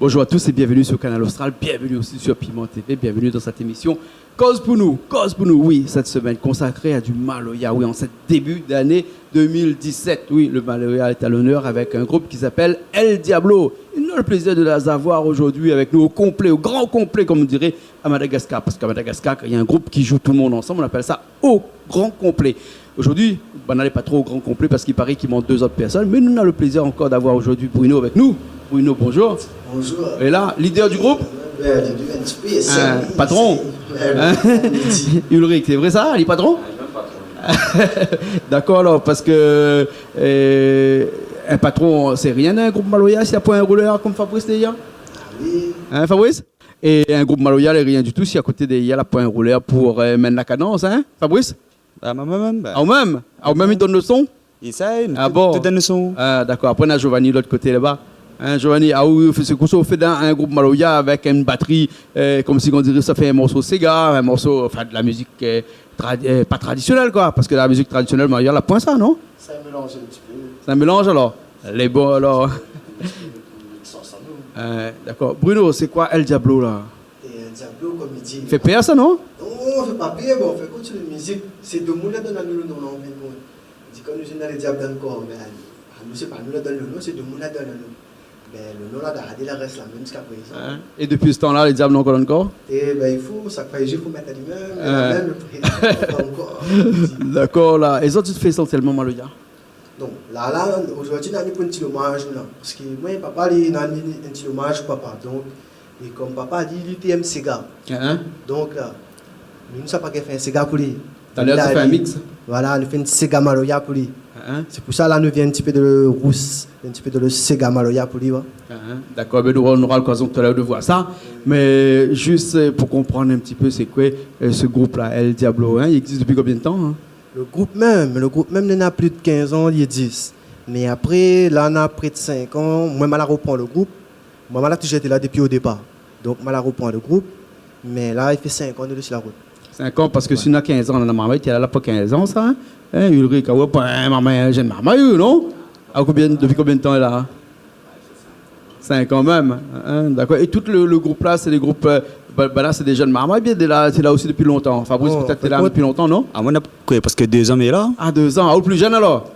Bonjour à tous et bienvenue sur Canal Austral, bienvenue aussi sur Piment TV, bienvenue dans cette émission Cause pour nous, oui, cette semaine consacrée à du Maloya, oui, en ce début d'année 2017, oui, le Maloya est à l'honneur avec un groupe qui s'appelle El Diablo. Et nous avons le plaisir de les avoir aujourd'hui avec nous au complet, au grand complet, comme on dirait à Madagascar, parce qu'à Madagascar, il y a un groupe qui joue tout le monde ensemble, on appelle ça au grand complet. Aujourd'hui, on n'allait pas trop au grand complet parce qu'il paraît qu'il manque 2 autres personnes, mais nous avons le plaisir encore d'avoir aujourd'hui Bruno avec nous. Bruno, bonjour. Bonjour. Et là, leader du groupe patron. Ulrich, c'est vrai ça, il est patron? D'accord, alors, parce que un patron, c'est rien d'un groupe Maloya s'il n'y a pas un rouleur comme Fabrice d'ailleurs? Oui. Hein, Fabrice? Et un groupe Maloya, il n'y a rien du tout si à côté il y a pas un rouleur pour mettre la cadence, hein, Fabrice? Moi-même. Même, il donne le son? Il sait, bon. tout donne le son. Ah, d'accord, après on a Giovanni de l'autre côté là-bas. Hein, Giovanni, c'est qu'on fait dans un groupe Maloya avec une batterie, comme si on dirait ça fait un morceau Sega, un morceau, enfin de la musique pas traditionnelle quoi, parce que la musique traditionnelle Maloya, la point ça, non? Ça mélange un petit peu. C'est un mélange alors? Les bons alors. D'accord. Bruno, c'est quoi El Diablo là? El Diablo, comme il dit. Fait pire ça, non? Non, on fait pas pire, bon, on fait continuer la musique. C'est de nous là dans le nom, on dit quand nous sommes dans les diables dans le corps, mais nous, c'est pas nous là dans le nom, c'est de nous là dans le nom. Ben, le nom là, gardé la reste la même jusqu'à présent. Et depuis ce temps-là, les diables n'ont encore? Et ben, il faut, ça fait, il faut mettre à lui-même, la même, encore. D'accord, là. Et ça, tu te fais essentiellement Maloya? Donc, là, aujourd'hui, on a un petit hommage, là. Parce que moi, papa, il a un petit hommage au papa. Donc, et comme papa dit, il était un Sega. Donc, là, nous ne savons pas qu'il fait un Sega pour lui. T'as l'air de faire un mix? Voilà, nous fait un Sega Maloya pour lui. C'est pour ça là nous vient un petit peu de le rousse, un petit peu de le Sega Maloya pour lui. D'accord, mais nous on aura l'occasion tout à l'heure de voir ça. Mais juste pour comprendre un petit peu, c'est quoi ce groupe-là, El Diablo, il existe depuis combien de temps? Le groupe même, il a plus de 15 ans, il est 10. Mais après, là, on a près de 5 ans. Moi, je reprends le groupe. Moi, je toujours été là depuis au départ. Donc, je reprends le groupe. Mais là, il fait 5 ans de sur la route. 5 ans, parce que si on a 15 ans, on a maman, il est là pour 15 ans, ça. Ulrich, maman, jeune maman, non? Depuis combien de temps elle est là? 5 ans même. D'accord. Et tout le groupe là, c'est des groupes. Là, c'est des jeunes mamans, bien c'est là aussi depuis longtemps. Fabrice, peut-être tu es là depuis longtemps, non? Moi, parce que 2 ans, mais là. 2 ans. Ou plus jeune alors?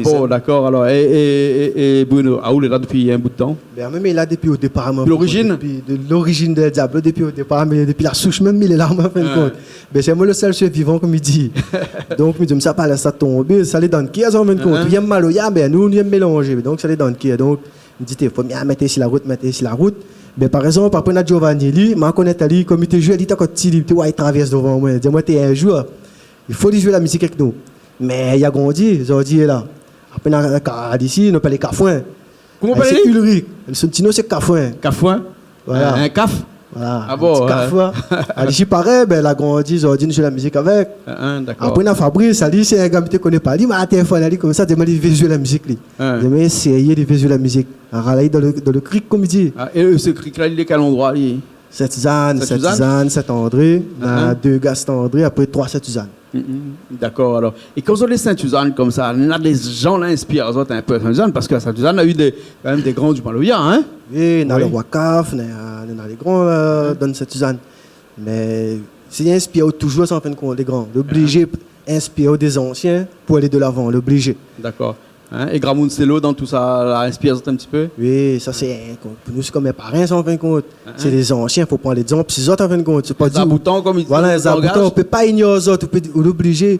Bon, d'accord. Alors, et Bruno, il est là depuis un bout de temps? Même il est là depuis au départ. L'origine? De l'origine de Diablo, depuis au départ, mais depuis la souche même, il est là, en fin de compte. C'est moi le seul survivant, comme il dit. Donc, je me dis, ça pas ça tomber, ça les donne qui, en fin de compte. Il y a Maloya, mais nous, on aime mélanger. Donc, ça les donne qui. Donc, il dit, il faut bien mettre sur la route. Par exemple, après, on a Giovanni, lui, je connais lui, comme il te joue, il dit, il traverse devant moi. Il dit, moi, tu es un joueur. Il faut jouer la musique avec nous. Mais il y a grandi, Zordi est là. Après, on a d'ici, on parle de Cafouin. Comment on parle? C'est Ulrich. Le Sontino, c'est Cafouin. Cafouin? Voilà. Un caf? Voilà. Ah bon? Cafouin. D'ici, pareil, il a grandi, Zordi, nous joue la musique avec. D'accord. Après, on a Fabrice, lui, c'est un gars qui ne connaît pas. Il m'a téléphone, il comme ça, il veut jouer la musique. Il m'a essayé de jouer la musique. Alors, là, dans le cric, comme il dit. Et ce cric-là, il est quel endroit? Saint-Suzanne, Saint-André. On a 2 gars Saint-André, après 3 Saint-Suzanne. D'accord, alors. Et quand on est Saint-Suzanne comme ça, on a des gens là inspirent un peu à Saint-Suzanne, parce que Saint-Suzanne a eu quand même des grands du Maloya, hein? Oui, on a le Wakaf, on a les grands dans Saint-Suzanne. Mais c'est inspiré toujours, sans fin de compte, les grands. L'obligé, inspiré des anciens pour aller de l'avant, l'obligé. D'accord. Et Gramoun Selo dans tout ça, la inspire un petit peu? Oui, ça c'est. Pour nous, c'est comme mes parents, en fin de compte. C'est les anciens, il faut prendre les gens, puis les autres, en fin de compte. C'est pas les aboutants, comme ils disent. Voilà, les aboutants, on ne peut pas ignorer les autres, on peut l'obliger.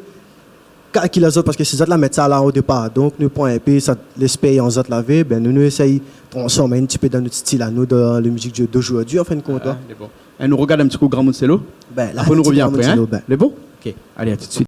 Calculer les autres, parce que ces autres, là, mettent ça là au départ. Donc, nous prenons un peu, l'espèce en autres laver, nous essayons de transformer un petit peu dans notre style à nous, dans la musique d'aujourd'hui, en fin de compte. Bon. Et nous regarde un petit coup Gramoun Selo. Après, nous revient après. C'est bon? Ok, allez, à tout de suite.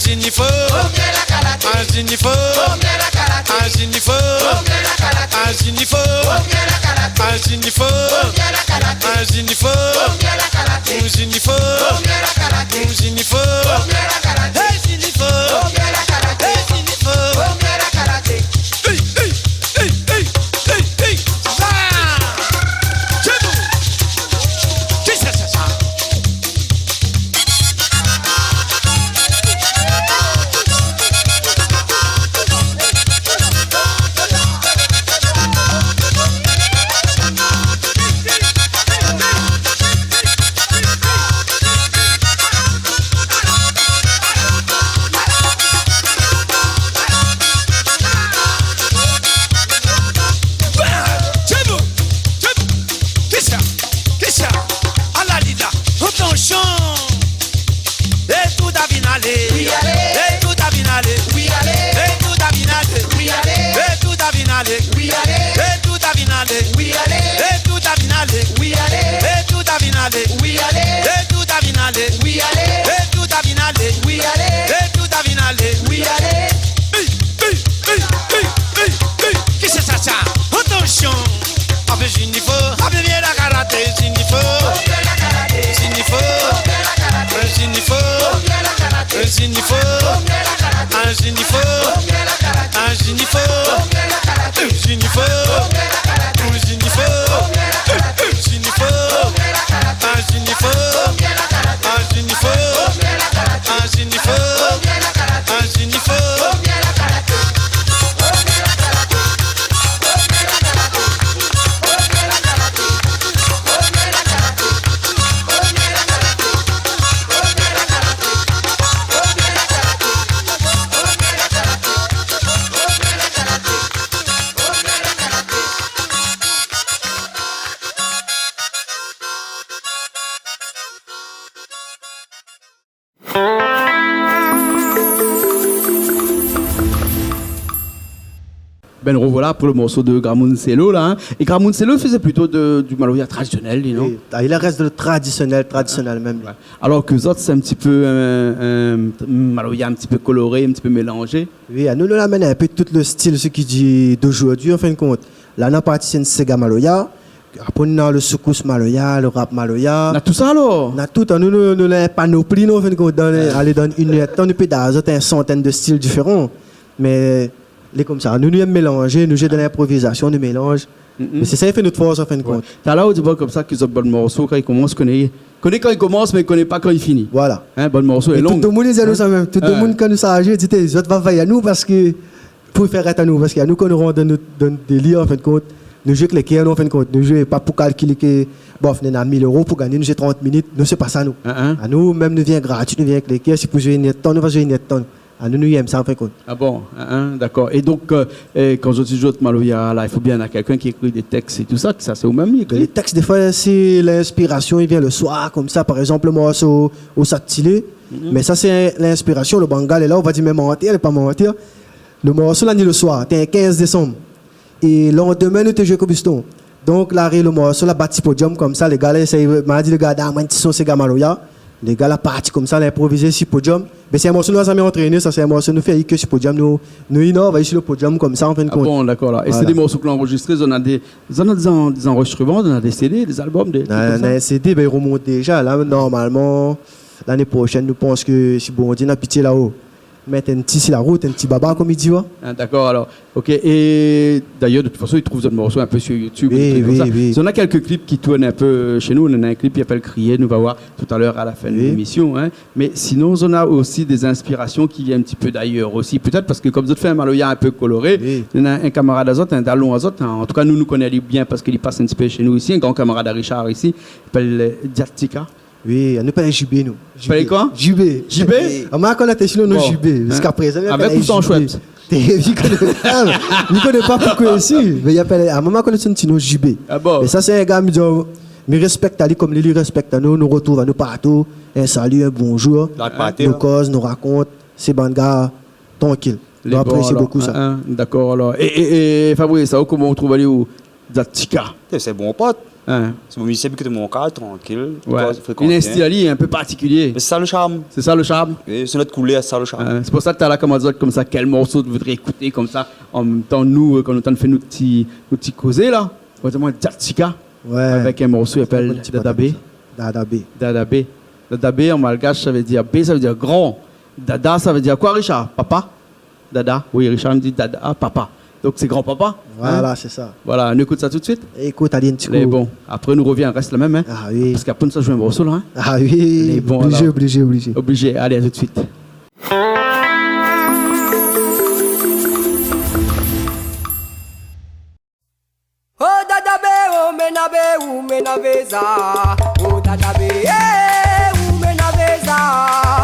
Zinifo, Zinifo, Zinifo, Zinifo, Zinifo, Zinifo, Zinifo, Zinifo, hey Zinifo, hey Zinifo, hey hey hey hey hey hey, ça, c'est bon, qu'est-ce que c'est ça? Ben revoilà pour le morceau de Gramoncello là. Hein. Et Gramoncello faisait plutôt du maloya traditionnel, dis non? Il reste de traditionnel même. Ouais. Alors que les autres, c'est un petit peu un maloya un petit peu coloré, un petit peu mélangé. Oui, nous l'amène un peu tout le style, ce qui dit d'aujourd'hui en fin de compte. Là, on a parti c'est une Sega maloya. Après, on a le soukous maloya, le rap maloya. On a tout ça alors? On a tout, nous avons panoplie, nous, en fin de compte, aller dans une nuit, on peut dans une centaine de styles différents. Mais, les comme ça, nous aimons mélanger, nous jouons de l'improvisation, nous mélange. Mais c'est ça qui fait notre force, en fin de compte. T'as là où tu vois comme ça qu'ils ont bon morceau, quand ils commencent, connaît quand il commence, mais il ne connaît pas quand il finit. Voilà. Hein, bon morceau est long. Tout le monde dit ça même. Tout le monde, quand nous s'agit, dit, les autres vont veiller à nous parce que, pour faire être à nous, parce qu'il y a nous qu'on nous rend dans notre délire, en fin de compte. Nous jouons avec les en fin de compte. Nous jouons pas pour calculer que, bof, nous avons 1000 € pour gagner, nous jouons 30 minutes. Nous, c'est pas ça, nous. À nous, même, nous vient gratuit, nous vient avec les caisses. Si pour jouer une tonne, nous va jouer une tonne. À nous, nous aimons ça, en fin de compte. Ah bon, d'accord. Et donc, quand je joue au maloya, là, il faut bien avoir quelqu'un qui écrit des textes et tout ça, que ça, c'est au même écrit. Les textes, des fois, c'est l'inspiration, il vient le soir, comme ça, par exemple, le morceau au Satilé. Mais ça, c'est l'inspiration. Le Bangal est là, on va dire, mais mentir, elle n'est pas mentir. Le morceau, là, ni le soir, t'es le 15 décembre. Et le lendemain, nous te jouons comme piston. Donc, là, le morceau, là, bâti podium comme ça, les gars, là, m'a dit, les gars, dans un petit son, c'est Gamaloya. Les gars, là, parti comme ça, là, improvisé sur podium. Mais c'est un morceau, nous, ça m'a entraîné, ça, c'est un morceau, nous fait que sur podium, nous innovons sur le podium comme ça, en fin de compte. Bon, d'accord, là. Et voilà. C'est des morceaux que l'on enregistré, on a des enregistrements, on a des CD, des albums, des. On a un CD, ben, il remonte déjà. Là, normalement, l'année prochaine, nous pensons que si bon, on dit, on a pitié là-haut. Mettre un petit sur la route, un petit baba comme il dit. D'accord, alors. Ok, et d'ailleurs, de toute façon, ils trouvent d'autres morceaux un peu sur YouTube. Oui. On a quelques clips qui tournent un peu chez nous. On a un clip qui s'appelle Crier, nous va voir tout à l'heure à la fin de l'émission. Hein. Mais sinon, on a aussi des inspirations qui viennent un petit peu d'ailleurs aussi. Peut-être parce que comme vous avez fait un maloya un peu coloré, on a un camarade Azot, un Dallon Azot. En tout cas, nous connaissons bien parce qu'il passe un petit peu chez nous ici. Un grand camarade à Richard ici, il s'appelle Diatika. Oui, nous parlons JB, nous. Tu parles quoi? JB. On m'a connaître sur nous JB. Jusqu'à présent, avec ou sans chouette? Je ne connais pas pourquoi ici. Mais il appelle à maman connaît son nom JB. Ah bon? Et ça, c'est un gars qui me respecte Ali comme lui respecte à nous. Nous retrouvons à nous partout. Un salut, un bonjour. Nous cause, nous raconte. C'est bon gars tranquille. Nous apprécions beaucoup ça. D'accord, alors. Et Fabrice, comment on trouve aller où? Datika. C'est bon pote. Hein. C'est mon musicien qui est mon cas, tranquille. Ouais. Fréquente, Un style un peu particulier. mais c'est ça le charme. C'est ça le charme. Et c'est notre coulée, c'est ça le charme. C'est pour ça que tu as là comme ça, comme ça, quel morceau tu voudrais écouter comme ça, en même temps, nous, quand on fait nos petits causés là, notamment Djatsika, Ouais. avec un morceau qui s'appelle petit Dadabé. Dadabé. Dadabé. Dadabé en malgache, ça veut dire B, ça veut dire grand. Dada, ça veut dire quoi, Richard? Papa? Dada? Oui, Richard me dit Dada, papa. Donc c'est grand-papa. Voilà, Hein? c'est ça. Voilà, on écoute ça tout de suite. Écoute, allez, un petit Les coup. bons. Après, nous revient, reste la même. Hein? Ah oui. Parce qu'après, ça joue un morceau là. Hein? Ah oui. Les bons, Obligé, alors. obligé, obligé. Obligé. Allez, à tout de suite. Oh dadabe, oh menabeza. Oh dadabe, oh menabeza.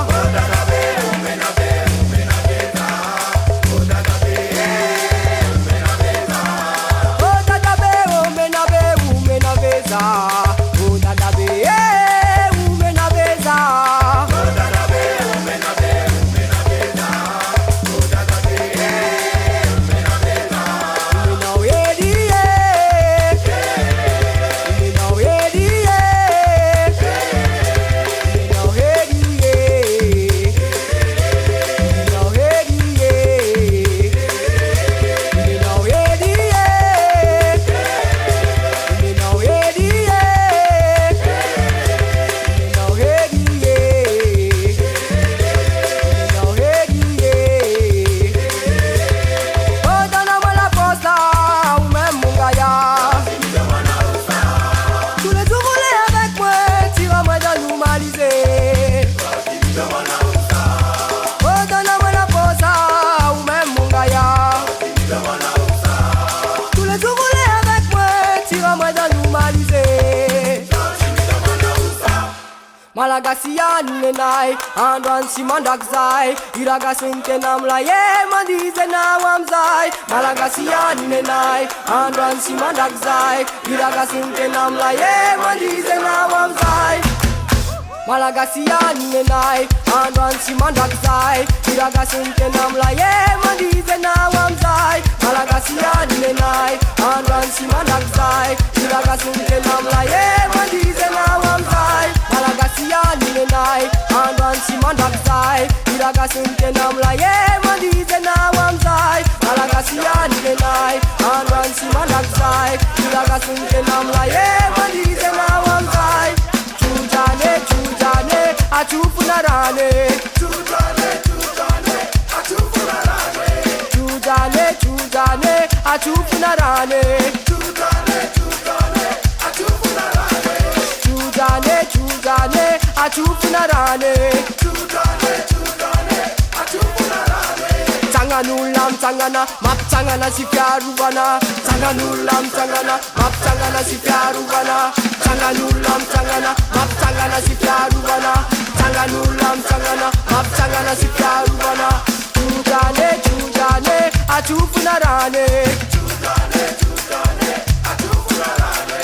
Oh dadabe, oh menabeza. Oh dadabe, oh menabeza. Oh dadabe, oh menabeza. Oh dadabe, oh menabeza. Oh dadabe, oh menabeza. Oh dadabe, me know it, yeah. Me know it, yeah. Me know it, yeah. Me know it, yeah. Me know it, yeah. Me know it, yeah. Me know it, yeah. Me know it, yeah. Oh, dona mala posta, ou même mon gaillard. Tous les jours roulez avec moi, tire-moi dans normaliser. Oh, dona mala posta, ou même mon gaillard. Tous les jours roulez avec moi, tire-moi dans normaliser. Malagasia nenai, andwan si mandakzai, iraga sinte namla ye mandize na wamzai. Malagasia nenai, andwan si mandakzai, iraga sinte namla ye mandize na wamzai. Malagasia nenai, andwan si mandakzai, iraga sinte namla ye mandize na wamzai. Malagasia nenai, andwan si mandakzai, iraga sinte namla ye mandize na wamzai. Malagasia nenai, andwan si mandakzai, iraga sinte namla ye mandize na wamzai. Malagasia nenai, andwan si mandakzai, iraga sinte namla ye mandize na wamzai. Chujane, chujane, achufunarane. Chujane, chujane, achufunarane. Chujane, chujane, achufunarane. Chujane, chujane, achufunarane. Chujane, chujane, achufunarane. Chujane, chujane, achufunarane. Tanganulam tangana, map tangana si fiaruvana. Tanganulam tangana, map tangana si fiaruvana. Tanganulam tangana, map tangana si fiaruvana. Tanganulam tangana, map tangana si fiaruvana. Chujane, chujane, achufunarane. Chujane, chujane, achufunarane.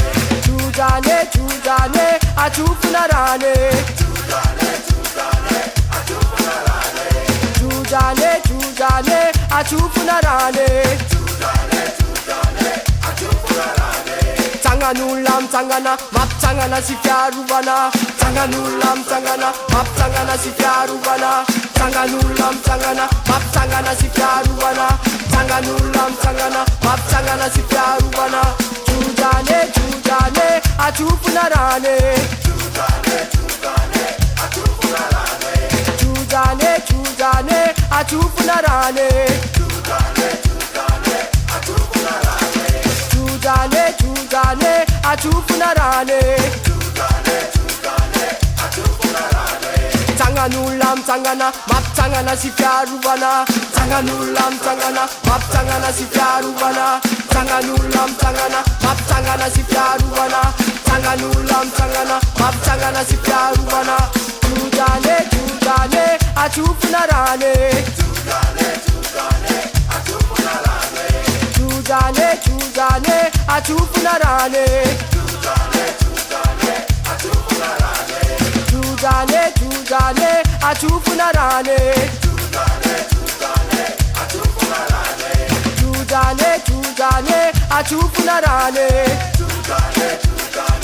Chujane, chujane, achufunarane. Chujane, chujane, achufunarane. Chujane, chujane, achufunarane. Chujane, chujane, achufunarane. Tanganulam tangana, map tangana si fiaruvana. Tanganulam tangana, map tangana si fiaruvana. Tanganulam tangana, map tangana si fiaruvana. Tanganulam tangana, map tangana si fiaruvana. Chujane, chujane, achufunarane. Chujane, chujane, achufunarane. Chujane, chujane, achufunarane. Chujane, chujane, achufunarane. Chujane, chujane, achufunarane. Chujane, chujane, achufunarane. Tanganulam tangana, map tangana si fiaruvana. Tanganulam tangana, map tangana si fiaruvana. Tanganulam tangana, map tangana si fiaruvana. Tanganulam tangana, map tangana si fiaruvana. Chujane, chujane, achufunarane. Chujane, chujane, achufunarane. Chujane, chujane, achufunarane. Chujane, chujane, achufunarane. Chujane, chujane, achufunarane. Chujane, chujane, achufunarane. Chujane, chujane, achufunarane. Chujane, chujane.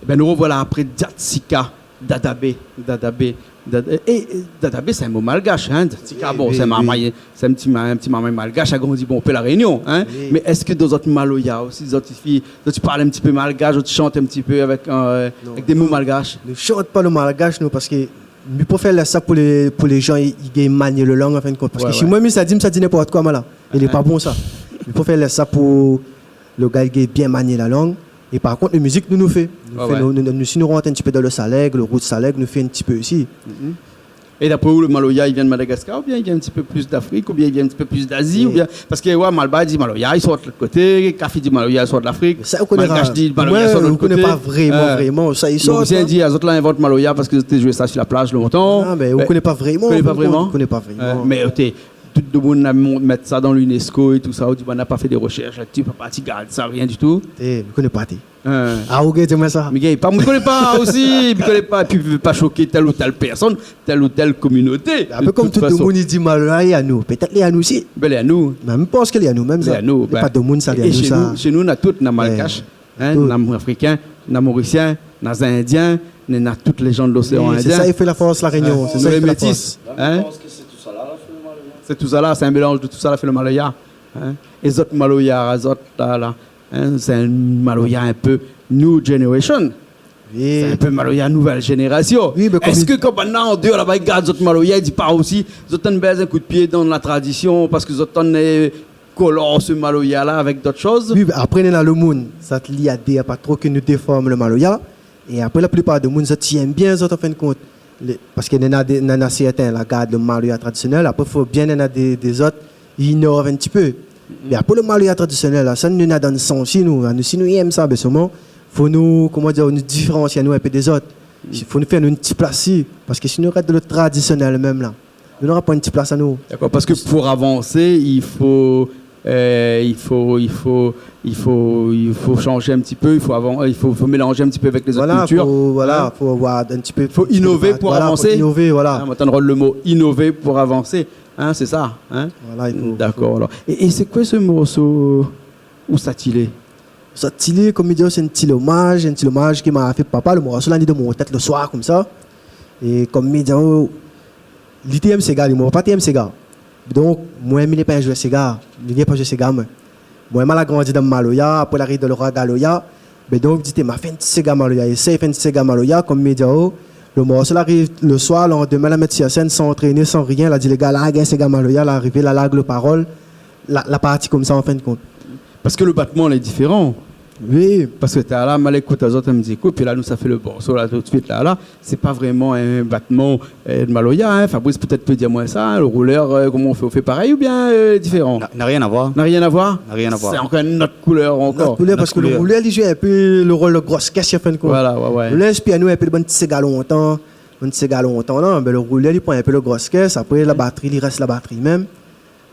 Ben nous revoilà après Djatsika, Dadabé. Et Dadabé, c'est un mot malgache, hein. Djatsika, bon, oui, c'est oui. c'est un petit maman malgache, a grandi bon, on peut la Réunion, hein. Oui. Mais est-ce que dans d'autres Maloya aussi, tu parles un petit peu malgache, tu chantes un petit peu avec des mots malgaches? Ne chante pas le malgache, nous, parce que nous pouvons faire ça pour les gens qui manient le langue, en fin de compte. Parce que chez moi, ça dit n'importe quoi, là. Il n'est pas bon, ça. Nous pouvons faire ça pour le gars qui bien manier la langue. Et par contre, la musique, nous fait. Si nous rentrons un petit peu dans le Saleg, le route Saleg, nous fait un petit peu aussi. Et d'après où le Maloya, il vient de Madagascar, ou bien il vient un petit peu plus d'Afrique, ou bien il vient un petit peu plus d'Asie, ou bien... Parce que Malba dit Maloya, il sort de l'autre côté, Kafi dit Maloya, il sort de l'Afrique, Ça, on connaît Malgache dit Maloya, il sort de on l'autre ne connaît côté. pas vraiment. Ça, il sort. Mauricien dit, les autres là inventent Maloya parce que tu as joué ça sur la plage longtemps. Ah, mais on ne connaît pas vraiment. On connaît pas vraiment. Mais tout le monde mettre ça dans l'UNESCO et tout ça, on dit, on n'a pas fait des recherches là-dessus, papa, tu gardes ça, rien du tout. On ne connaît pas. Hein. Ah, ok, dis-moi ça. Mais gars, je ne connais pas aussi, je ne connais pas, puis je ne veux pas choquer telle ou telle personne, telle ou telle communauté. Un peu comme tout le monde dit Maloya, il y a nous. Peut-être il y a nous aussi. Ben, il y a nous. Mais je pense qu'il y a nous, même ça. Il y a nous. Pas de monde, ça, il y a Et nous, ça. chez nous, on a tous, on a Malgache, on a Africains, on a Mauriciens, on a Indiens, on a toutes les gens de l'océan C'est Indien. ça, il fait la force, la Réunion. C'est Nous ça, il les fait la métis. force. Hein? C'est tout ça là, c'est un mélange de tout ça là, fait le Maloya. Hein? Et les autres Maloya, les autres là, hein? C'est un Maloya un peu New Generation. C'est un peu Maloya nouvelle génération. Oui, mais comme est-ce que quand maintenant on dit là-bas, regarde les autres Maloya, ils disent pas aussi, ils ont un coup de pied dans la tradition parce que ils ont collant ce Maloya là avec d'autres choses? Oui, mais après, dans le monde, ça te lie à des pas trop que nous déforme le Maloya. Et après, la plupart du monde, ça tient bien, ça, en fin de compte. Parce qu'il y en a certains qui gardent le Maloya traditionnel. Après, il faut bien y en a des autres qui innovent un petit peu. Mais après, le Maloya traditionnel, là, ça nous a dans le sens aussi. Si nous aimons ça, il faut nous, nous différencier nous un peu des autres. Il faut nous faire une petite place ici. Parce que si nous restons dans le traditionnel même, là, nous n'aurons pas une petite place à nous. D'accord, parce que pour avancer, il faut changer un petit peu, il faut mélanger un petit peu avec les autres cultures. Il faut avoir un petit peu. Il faut innover pour avancer. Faut innover, voilà. On entendra le mot innover pour avancer. Hein, c'est ça. Hein? Voilà, d'accord. Alors. Et c'est quoi ce morceau? Où ça-t-il? Ça, comme il dit, c'est un petit hommage qui m'a fait papa. Le morceau là, il est de mon tête le soir, comme ça. Et comme il dit, l'ITM Sega, il ne m'a pas TM Sega. Donc, moi, je n'ai pas joué Sega. Je n'ai pas joué Sega. Moi, je grandi dans Maloya, après l'arrivée de l'Ora Galoya. Mais donc, je dis, je fais un petit Sega Maloya. Et c'est un petit Sega Maloya, comme il dit, le morceau arrive le soir, le lendemain, la mettre sur scène sans entraîner, sans rien. Il a dit, les gars, là, il y a un Sega Maloya, là, arrivé, là, le parole. La partie comme ça, en fin de compte. Parce que le battement est différent. Oui. Parce que tu es là, mal écoute, les autres me disent écoute, puis là, nous, ça fait le morceau, là, tout de suite, là. C'est pas vraiment un battement de Maloya, hein. Fabrice peut-être peut dire moins ça, hein. Le rouleur, comment on fait pareil ou bien différent? N'a rien à voir. N'a rien à voir? N'a rien à voir. C'est encore une autre couleur, encore. Notre couleur, parce que le rouleur, il joue un peu le rôle de grosse caisse, en fin de compte. Voilà, ouais. Le lèche piano, un peu de bon petit Sega longtemps. Un petit Sega longtemps, là. Ben, le rouleur, il prend un peu le grosse caisse. Après, la batterie, il reste la batterie même.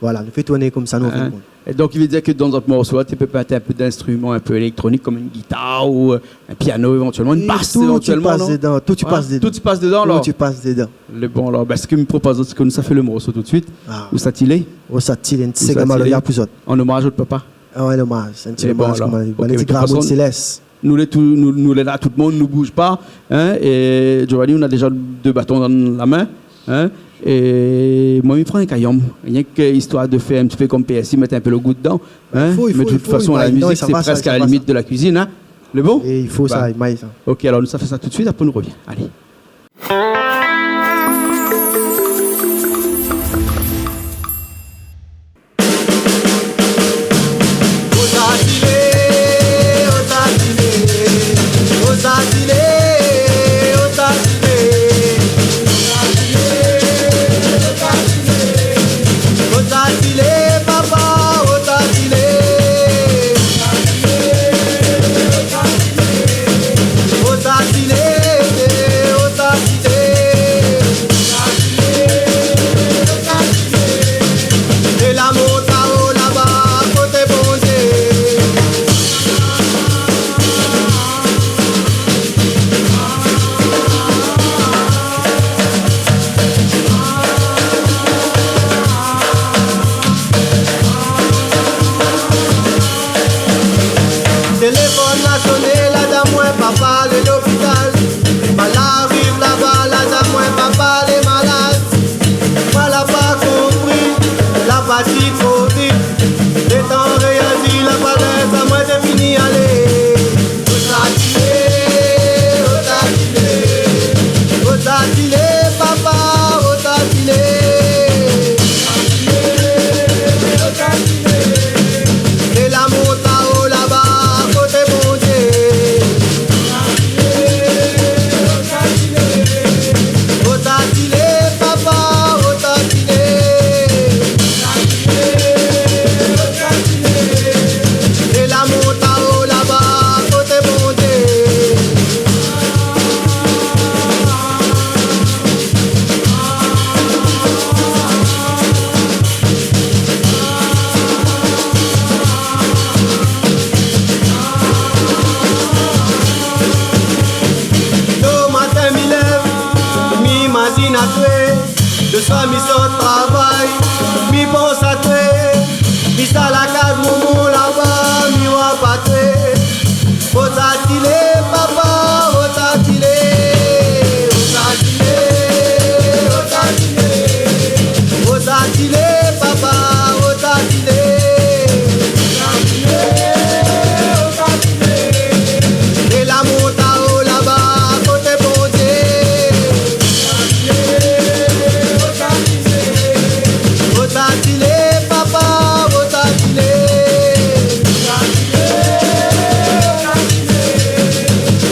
Voilà, nous fait tourner comme ça, nous, en fin de compte. Et donc, il veut dire que dans notre morceau, tu peux mettre un peu d'instruments un peu électroniques comme une guitare ou un piano éventuellement, une basse éventuellement. Tout tu passes dedans. Tout tu passes dedans, alors. Tout tu passes dedans. Le bon, alors, ce que me propose, c'est que nous, ça fait le morceau tout de suite. Où ça t'il est? Où ça t'il est, un Sega Maloya plus autre. En hommage au papa. Ah ouais, hommage. Un petit hommage, comme on dit, Gramont Céleste. Nous, les là, tout le monde ne bouge pas. Hein, et Giovanni, on a déjà 2 bâtons dans la main. Hein, et moi, je prends un caillon. Rien que histoire de faire un petit peu comme PSI, mettre un peu le goût dedans. Hein, mais de toute façon, la musique, c'est presque à la limite de la cuisine. Hein. Le bon? Et il faut ça, il maille ça. Ok, alors nous, ça fait ça tout de suite, après on revient. Allez. Osatile, papa, de l'hôpital. Mal arrive là-bas, là, dans moi, papa, les malades. Mal a pas compris, la partie trop vite. Les temps réagis, la balance, à moi, c'est fini, allez. Otatile, papa, otatile. Et la monte à haut là-bas, côté bon Dieu. Otatile, papa, otatile. Et la monte à haut là-bas, côté bon Dieu. Le soir, mi sort travail, mi pense à toi. Mi sa la case, mon là-bas, mi wa pas toi. Otatile, papa, otatile. Otatile, otatile. Otatile, papa, otatile. Otatile, otatile. Et la monte à haut là-bas, côté bon Dieu. Otatile, papa, otatile.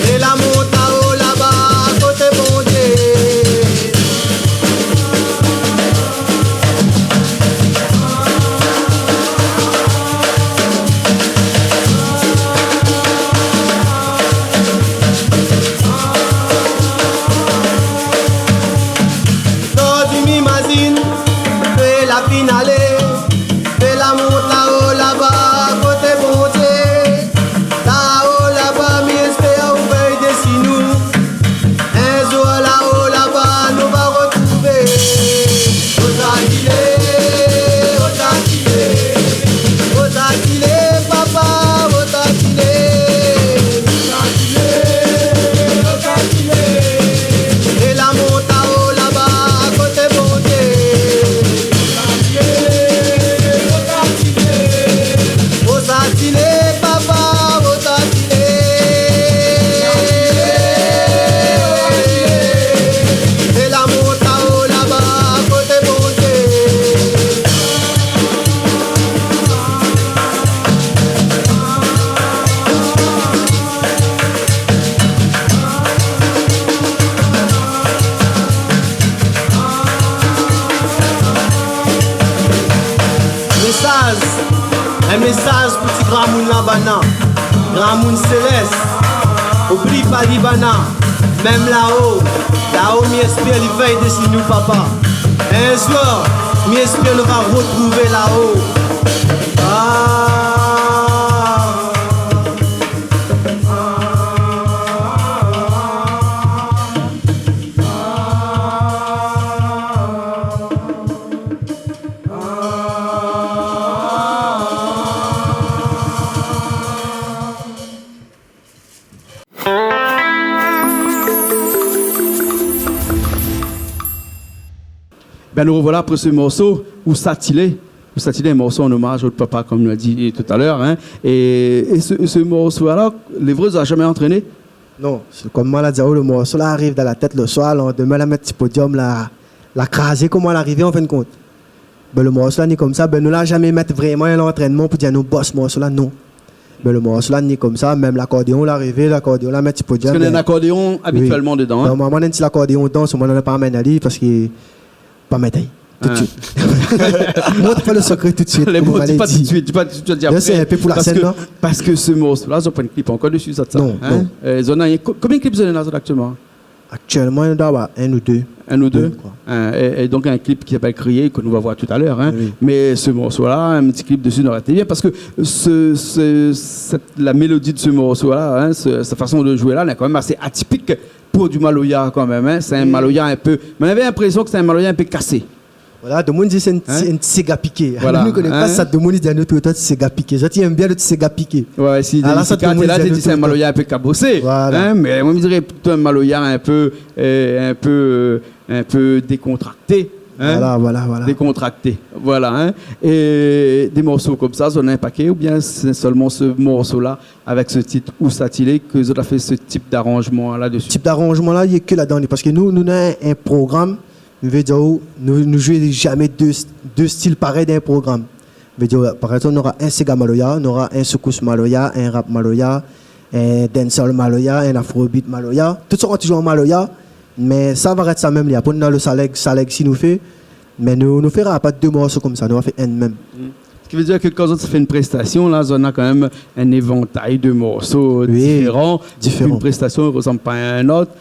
Et la monte à haut là-bas, côté bon Dieu. Dans du mimazine, fais la finale, fais la monte là-haut là-bas, côté bon Dieu. Là-haut là-bas, mi espère ou veille de si nous. Un jour là-haut là-bas, nous va retrouver. Otatile, otatile. Otatile, papa, otatile. Otatile, otatile. Et la monte à haut là-bas, côté bon Dieu. Otatile, papa, otatile. Et la monte à haut là-bas, côté bon Dieu. Un message pour petit grand moun là-bas, grand moun céleste. Oublie pas Libana, même là-haut, mi espère les veilles de chez nous, papa. Un soir, mi espère nous va retrouver là-haut. Ben nous revoilà après ce morceau, Otatile, un morceau en hommage au papa, comme nous l'a dit tout à l'heure. Hein. Et ce morceau-là, l'Évreuse n'a jamais entraîné? Non, c'est comme moi l'a dit, le morceau là arrive dans la tête le soir, on demain la mettre petit podium, la craser, comment l'arriver en fin de compte. Ben, le morceau là n'est comme ça, ben nous l'a jamais mettre vraiment à l'entraînement pour dire nous boss morceau là, non. Ben, le morceau là n'est comme ça, même l'accordéon l'arrivé, l'accordéon là mettre petit podium. Parce qu'il y a un accordéon habituellement dedans. Hein? Non, moi on a un petit accordéon dedans, moi on n'a pas amené parce que pas mettre tout de suite. Montre pas le secret tout de suite. Les mots, dis pas tout de suite, dis pas tout de suite. C'est un peu pour la scène, non? Parce que ce morceau-là, ils ont pas un clip encore dessus, ça. Non, hein? non. Combien de clips vous avez actuellement? Actuellement, il y en a un ou deux. Un ou deux? Quoi. Et donc un clip qui s'appelle Crier, que nous va voir tout à l'heure. Hein? Oui. Mais ce morceau-là, un petit clip dessus n'aurait été bien, parce que la mélodie de ce morceau-là, hein, sa façon de jouer là, elle est quand même assez atypique pour du Maloya quand même. Hein? C'est un Maloya un peu... Mais on avait l'impression que c'est un Maloya un peu cassé. Voilà, de monde dit c'est un Sega piqué. Voilà, Nous ne connaissons pas ça, de monde dit un autre Sega piqué. Je aime bien le Sega piqué. Ouais, si Alors, ça, tout le monde là, dit tu dis c'est un maloya un peu cabossé. Voilà. Hein, mais moi, je dirais plutôt un maloya un peu décontracté. Hein? Voilà. Décontracté. Voilà. Hein? Et des morceaux comme ça, on a un paquet, ou bien c'est seulement ce morceau-là, avec ce titre Où ça-t-il que vous avez fait ce type d'arrangement là-dessus? Type d'arrangement là, il n'y a que là-dedans. Parce que nous avons un programme, nous ne jouons jamais deux styles pareils d'un programme. Par exemple, on aura un Sega Maloya, on aura un Soukous Maloya, un Rap Maloya, un Dancehall Maloya, un Afrobeat Maloya. Tout ça, on toujours en Maloya, mais ça va être ça même. Après, on a le Saleg si nous fait, mais nous ne ferons pas deux morceaux comme ça, nous on fait un même. Ce qui veut dire que quand on fait une prestation, là, on a quand même un éventail de morceaux différents. Une prestation ne ressemble pas à un autre.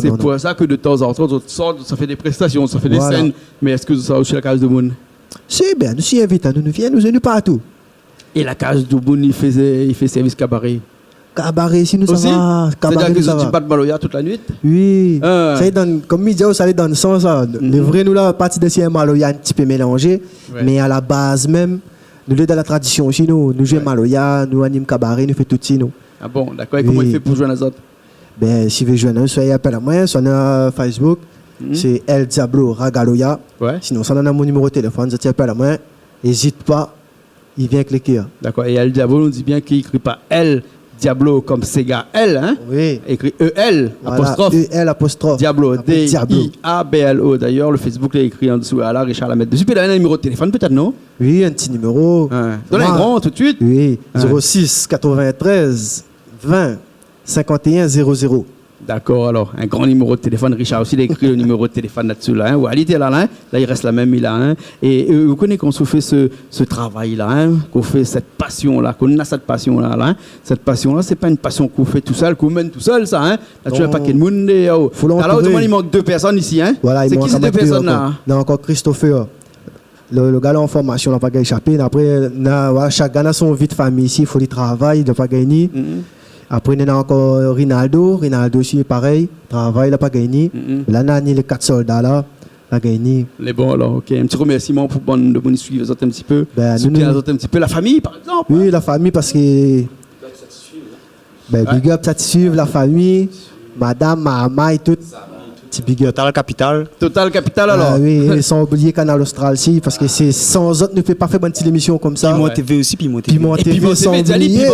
C'est pour ça que de temps en temps, on sort, ça fait des prestations, ça fait des scènes. Mais est-ce que ça aussi la case de Moun? C'est bien, nous sommes invités, nous viennent, nous venons partout. Et la case de Moun, il fait service cabaret. Cabaret, si nous aussi? Ça va. C'est-à-dire que tu bats de Maloya toute la nuit? Oui. Ça donne, comme il dit, ça allait dans le sens. Le vrai, nous, la partie de ces Maloya un petit peu mélangé. Mais à la base même, nous, dans la tradition aussi, nous jouons Maloya, nous animons cabaret, nous faisons tout ça. Ah bon, d'accord. Et comment il fait pour joindre les autres? Ben, si vous voulez joindre, soyez appelé à moi, sur Facebook. C'est El Diablo Ragaloya. Sinon, ça a mon numéro de téléphone, vous appelez à moi. N'hésite pas, il vient cliquer. D'accord. Et El Diablo nous dit bien qu'il n'écrit pas El Diablo comme Sega L, hein? Oui. Écrit E-L, apostrophe. E-L, apostrophe. Diablo, D-I-A-B-L-O. D'ailleurs, le Facebook est écrit en dessous. Alors, Richard la mettre dessus. Puis il a un numéro de téléphone, peut-être, non? Oui, un petit numéro. Donne un grand tout de suite. Oui, 06 93 20 51 00. D'accord, alors, un grand numéro de téléphone. Richard aussi, il a écrit le numéro de téléphone là-dessus. Là, hein. Ouais, il était là, là, il reste la même, il a un. Et vous connaissez qu'on se fait ce travail-là, hein, qu'on fait cette passion-là, qu'on a cette passion-là. Là, hein. Cette passion-là, c'est pas une passion qu'on fait tout seul, qu'on mène tout seul, ça. Hein. Là, tu n'as pas qu'il y a de monde. Alors, autrement, il manque deux personnes ici. Hein. Voilà, c'est qui ces deux personnes-là? Il y a encore Christopher. Le gars là en formation, il n'a pas échappé. Après, chaque gars a son vie de famille ici, il faut qu'il travaille, il n'a pas gagné. Après, il y a encore Rinaldo. Rinaldo aussi, pareil. Travail, il n'a pas gagné. Là, il y a les 4 soldats là. Il a gagné. Les bons, alors, ok. Un petit remerciement pour de bonne suivre les autres un petit peu. Soutenir les autres un petit peu. La famille, par exemple. Oui, la famille, parce que. Big up, ça te suivre, la famille. Madame, maman et tout. Total Capital. Total Capital alors. Oui, ils sont oubliés Canal Austral si parce que c'est sans autres ne fait pas faire une petite émission comme ça. Piment TV aussi, Piment TV. Piment TV sans oublier.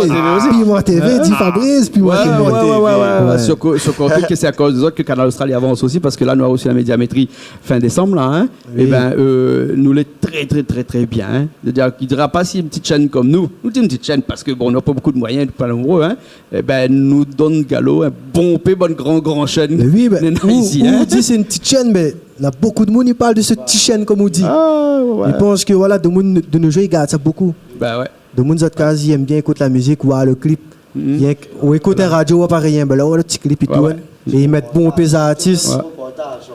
Piment TV, dit Fabrice, Piment TV. Ouais. Sur côté que c'est à cause des autres que Canal Austral avance aussi parce que là nous avons aussi la médiamétrie fin décembre là. Hein. Et nous l'est très bien. Hein. C'est-à-dire qu'il ne dira pas si une petite chaîne comme nous une petite chaîne parce que bon on n'a pas beaucoup de moyens, pas nombreux. Hein. Et nous donne galop un bon bonne grand chaîne. Oui, ici. On dit c'est une petite chaîne, mais il y a beaucoup de monde qui parle de cette petite chaîne, comme on dit. Ils pensent que voilà, de nos jeux, ils gardent ça beaucoup. De monde autres cas, ils aiment bien écouter la musique ou le clip. On écoute la radio, on pas rien, mais là, on a le petit clip et tout. Et ils mettent bon pèse artistes.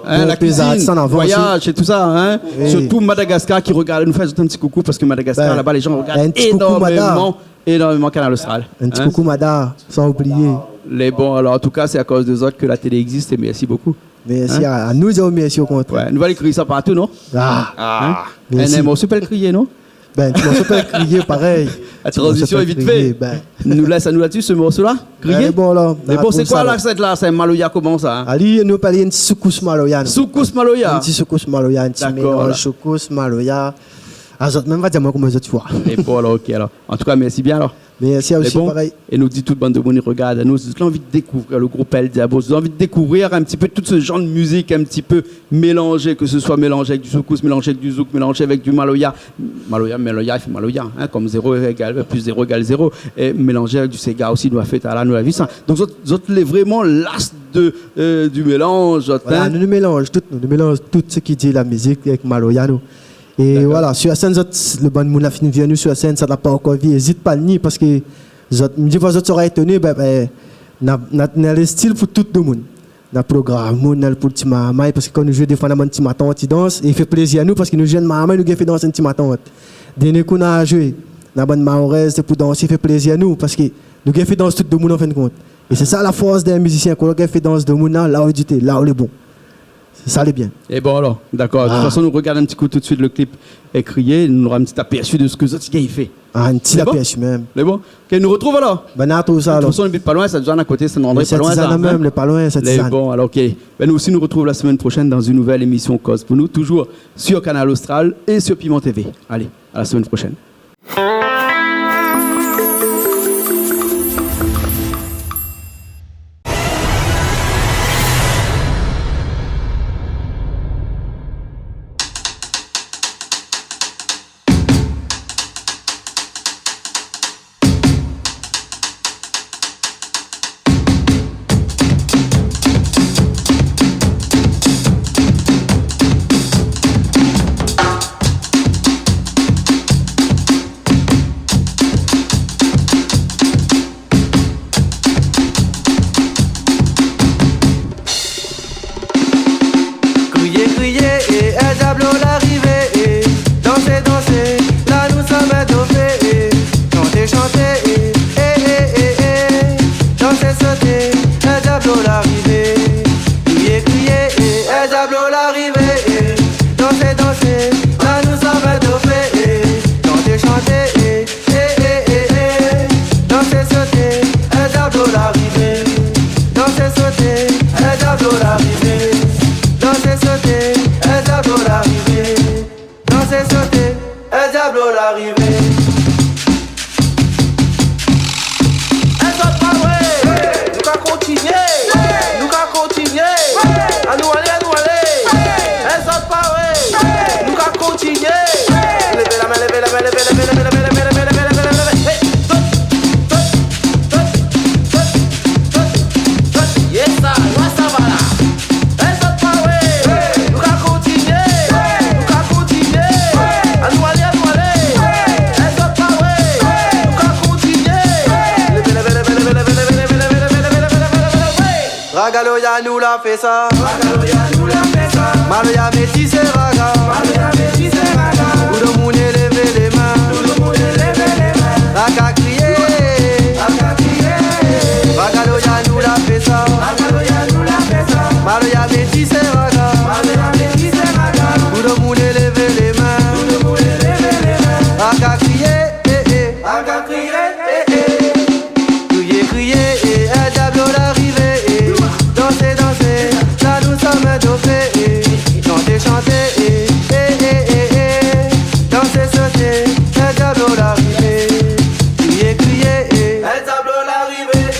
La cuisine, voyage et tout ça. Hein. Surtout Madagascar qui regarde, nous fait un petit coucou parce que Madagascar, là-bas, les gens regardent énormément Canal Austral. Un petit coucou, Mada, sans oublier. Les bons, alors en tout cas, c'est à cause des autres que la télé existe et merci beaucoup. Merci à nous, merci au contraire. Nous allons crier ça partout, non? Un morceau peut le crier, non? Tu morceau peut le crier, pareil. La transition est vite faite. Nous laisse à nous là-dessus, ce morceau-là? Crier? Bon, c'est quoi l'accent là? C'est un Maloya, comment ça? Ali, nous parlons de Soukous Maloya. Soukous Maloya? Un petit Soukous Maloya, un petit mélange Soukous Maloya. Même va dire moi comment les autres fois. Et bon, alors, ok, alors. En tout cas, merci bien, alors. Merci aussi, pareil. Et nous dit toute bande de monde, regarde, nous avons envie de découvrir le groupe El Diablo, nous avons envie de découvrir un petit peu tout ce genre de musique, un petit peu mélangé, que ce soit mélangé avec du soukous, mélangé avec du zouk, mélangé avec du maloya. Maloya, il fait maloya, hein, comme 0 égale, plus 0 égale 0. Et mélangé avec du sega aussi, nous a fait, là, nous a vu ça. Donc, nous sommes vraiment l'as du mélange. Voilà, nous mélangeons tout ce qui dit la musique avec maloya, nous. Et voilà, sur la scène, le bon monde a fini de venir sur la scène, ça n'a pas encore vu. N'hésite pas à le nier parce que me dis pas que tu auras étonné, on a le style pour tout le monde. On a le programme, on a le petit maman, parce que quand nous jouons des fois, on a un petit matin, on danse, et il fait plaisir à nous parce que nous jouons maman, nous fait danser un petit matin. Dès qu'on a joué, on a bonne mahoraise, c'est pour danser, il fait plaisir à nous parce que nous fait danser tout le monde en fin de compte. Et c'est ça la force des musiciens, qu'on fait danser de monde là où il est bon. Ça allait bien. Et bon alors, d'accord. De toute façon, nous regardons un petit coup tout de suite le clip écrié. Nous aurons un petit aperçu de ce que Zotika il fait. Un petit C'est bon? aperçu même. C'est bon? Ok, nous retrouve alors. Ben, à tout ça De toute alors. façon, on n'habite pas loin, ça nous en à côté, ça nous rendrait C'est pas loin. ça, même, hein. le pas loin, c'est Les ça. bon, alors ok. Ben, nous aussi, nous retrouvons la semaine prochaine dans une nouvelle émission Cause pour nous, toujours sur Canal Austral et sur Piment TV. Allez, à la semaine prochaine. Crier, crier, et un diable l'arrivée, et danser, danser, là nous sommes étoffés, chanter, chanter, danser, sauter, un diable l'arrivée. Crier, crier, et un diable l'arrivée, danser, danser, là nous sommes étoffés, chanter, chanter, danser, sauter, un diable l'arrivée. Danser, sauter, un diable l'arrivée. Danser, sauter, un diable l'arrivée. Danser, sauter, un diable l'arrivée. Un saute pas ouais, nous qu'à continuer, nous qu'à continuer. À nous aller, un saute pas ouais, nous qu'à continuer. Levez la main, levez la main, levez la main, levez la main, levez la main, levez la main, levez la main. Hey, saute, yes ça, ouais ça va là. Un saute pas ouais, nous qu'à continuer, nous qu'à continuer. À nous aller, un saute pas ouais, nous qu'à continuer. Levez la main, levez la main, levez la main, levez la main, levez la main, levez la main, levez la main. Ragaloya nous l'a fait ça, Ragaloya nous l'a fait ça. Maloya métis et raga, Maloya métis et raga. Tout le monde levez les mains, tout le monde levez les mains. Raga crier, raga crier. Ragaloya nous l'a fait ça, Ragaloya nous l'a fait ça. Maloya métis et raga, Maloya métis et raga. Tout le monde levez les mains, tout le monde levez les mains. Raga crier, raga crier, crier, crier, un diable l'arrivée. Danser, danser, là nous sommes étoffés. Chanter, chanter, danser, sauter, un diable l'arrivée. Crier, crier, un diable l'arrivée.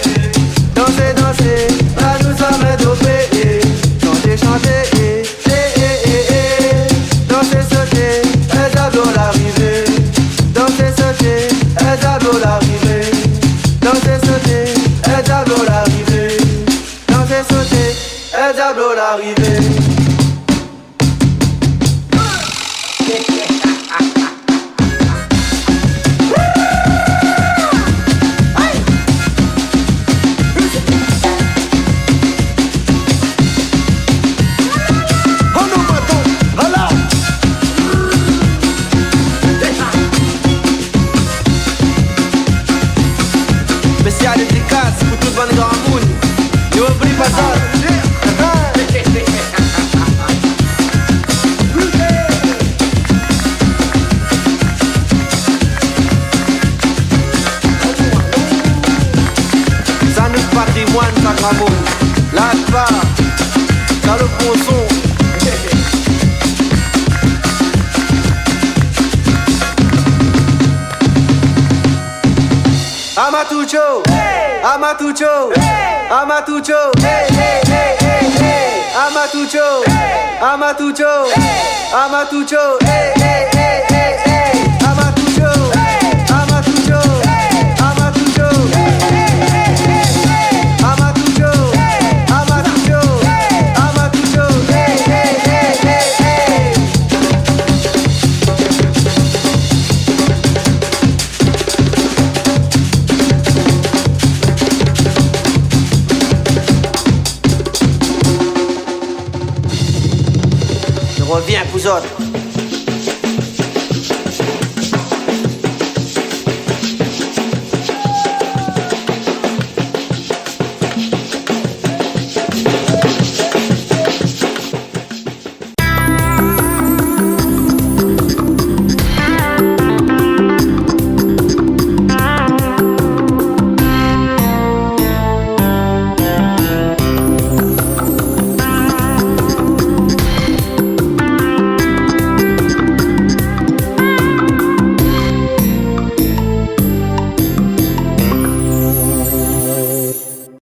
Danser, danser, là nous sommes étoffés. Chanter, chanter, danser, sauter, un diable l'arrivée. Danser, sauter, un diable l'arrivée. Danser, sauter, un diable l'arrivée. Danser, sauter, un diable l'arrivée. Spécial dédicace pour toute bonne grand monde. Ne oublie pas ça. Ça nous patrimoine, ça grand monde. Lâche pas. Ça le bon son. Amatucho, Amatucho, Amatucho, Amatucho, Amatucho, Amatucho, Amatucho, Amatucho, Amatucho, Amatucho, Amatucho, Amatucho, Je reviens, vous autres.